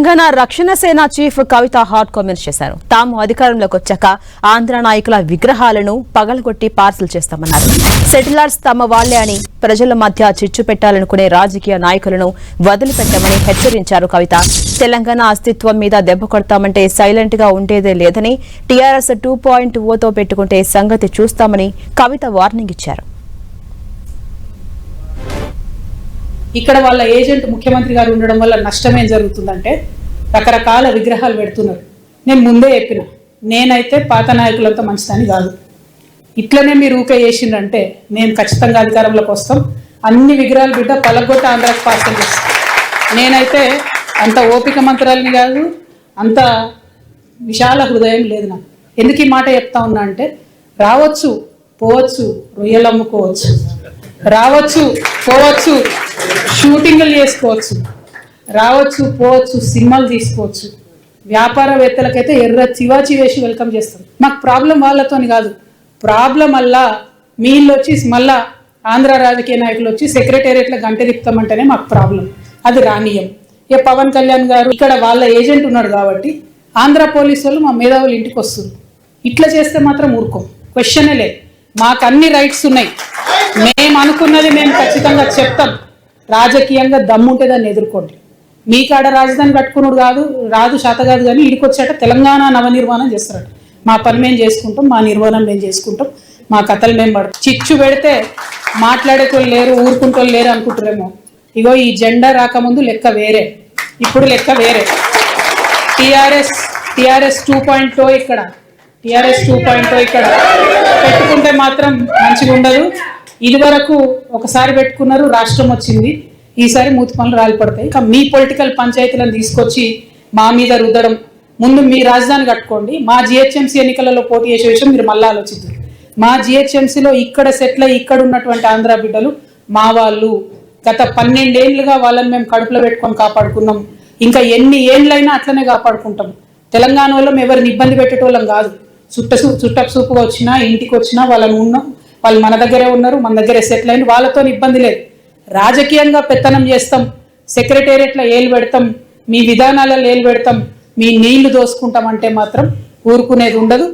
తెలంగాణ రక్షణ సేన చీఫ్ కవిత hot comments చేశారు. తాము అధికారంలోకి వచ్చాక ఆంధ్ర నాయకుల విగ్రహాలను పగలగొట్టి పార్సల్ చేస్తామన్నారు. సెటిలర్స్ తమ వాళ్లే అని ప్రజల మధ్య చిచ్చు పెట్టాలనుకునే రాజకీయ నాయకులను వదిలిపెట్టమని హెచ్చరించారు కవిత. తెలంగాణ అస్తిత్వం మీద దెబ్బ కొడతామంటే సైలెంట్ గా ఉండేదే లేదని, టీఆర్ఎస్ 2.0తో పెట్టుకుంటే సంగతి చూస్తామని కవిత వార్నింగ్ ఇచ్చారు. ఇక్కడ వాళ్ళ ఏజెంట్ ముఖ్యమంత్రి గారు ఉండడం వల్ల నష్టం ఏం జరుగుతుందంటే రకరకాల విగ్రహాలు పెడుతున్నారు. నేను ముందే చెప్పిన, నేనైతే పాత నాయకులంతా మంచిదని కాదు. ఇట్లనే మీరు ఊకే చేసిందంటే మేము ఖచ్చితంగా అధికారంలోకి వస్తాం. అన్ని విగ్రహాలు బిడ్డ పలగొట్ట ఆంధ్రాకి పార్సల్ చేస్తాం. నేనైతే అంత ఓపిక మంత్రాలని కాదు, అంత విశాల హృదయం లేదు నాకు. ఎందుకు ఈ మాట చెప్తా ఉన్నా అంటే, రావచ్చు పోవచ్చు, రొయ్యలు అమ్ముకోవచ్చు, రావచ్చు పోవచ్చు, షూటింగ్లు చేసుకోవచ్చు, రావచ్చు పోవచ్చు, సినిమాలు తీసుకోవచ్చు. వ్యాపారవేత్తలకైతే ఎర్ర చివాచి వేసి వెల్కమ్ చేస్తాం. మాకు ప్రాబ్లం వాళ్ళతోని కాదు, ప్రాబ్లం అల్లా మీళ్ళు వచ్చి మళ్ళా ఆంధ్ర రాజకీయ నాయకులు వచ్చి సెక్రటేరియట్లో గంట తిప్పుతామంటేనే మాకు ప్రాబ్లం. అది రానియం. ఇక పవన్ కళ్యాణ్ గారు ఇక్కడ వాళ్ళ ఏజెంట్ ఉన్నాడు కాబట్టి ఆంధ్ర పోలీసు వాళ్ళు మా మేధావులు ఇంటికి వస్తారు. ఇట్లా చేస్తే మాత్రం ఊరుకోం, క్వశ్చనే లేదు. మాకు అన్ని రైట్స్ ఉన్నాయి. మేము అనుకున్నది మేము ఖచ్చితంగా చెప్తాం. రాజకీయంగా దమ్ముంటే దాన్ని ఎదుర్కోండి. మీ కాడ రాజధాని కట్టుకున్నాడు రాదు శాత కాదు, కానీ ఇడికి వచ్చాక తెలంగాణ నవనిర్మాణం చేస్తారట. మా పని మేము చేసుకుంటాం, మా నిర్మాణం మేము చేసుకుంటాం, మా కథలు మేము పడతాం. చిచ్చు పెడితే మాట్లాడేటోళ్ళు లేరు, ఊరుకుంటోళ్ళు లేరు అనుకుంటారేమో. ఇగో ఈ జెండా రాకముందు లెక్క వేరే, ఇప్పుడు లెక్క వేరే. టీఆర్ఎస్ 2.0 ఇక్కడ, టీఆర్ఎస్ 2.0 ఇక్కడ పెట్టుకుంటే మాత్రం మంచిగా ఉండదు. ఇది వరకు ఒకసారి పెట్టుకున్నారు, రాష్ట్రం వచ్చింది. ఈసారి మూతి పనులు రాలిపడతాయి. ఇంకా మీ పొలిటికల్ పంచాయతీలను తీసుకొచ్చి మా మీద రుద్దడం, ముందు మీ రాజధాని కట్టుకోండి. మా జిహెచ్ఎంసీ ఎన్నికలలో పోటీ చేసే విషయం మీరు మళ్ళీ ఆలోచిద్దారు. మా జిహెచ్ఎంసీలో ఇక్కడ సెటిల్ ఇక్కడ ఉన్నటువంటి ఆంధ్ర బిడ్డలు మా వాళ్ళు. గత 12 ఏళ్ళుగా వాళ్ళని మేము కడుపులో పెట్టుకొని కాపాడుకున్నాం. ఇంకా ఎన్ని ఏళ్ళైనా అట్లనే కాపాడుకుంటాం. తెలంగాణ వాళ్ళం ఎవరిని ఇబ్బంది పెట్టేటోళ్ళం కాదు. చుట్టపు చూపుగా వచ్చినా ఇంటికి వచ్చినా వాళ్ళని ఉన్నాం, వాళ్ళు మన దగ్గరే ఉన్నారు, మన దగ్గరే సెటిల్ అయిన, వాళ్ళతో ఇబ్బంది లేదు. రాజకీయంగా పెత్తనం చేస్తాం, సెక్రటేరియట్లో ఏలు పెడతాం, మీ విధానాలలో ఏలు పెడతాం, మీ నీళ్లు దోసుకుంటాం అంటే మాత్రం ఊరుకునేది ఉండదు.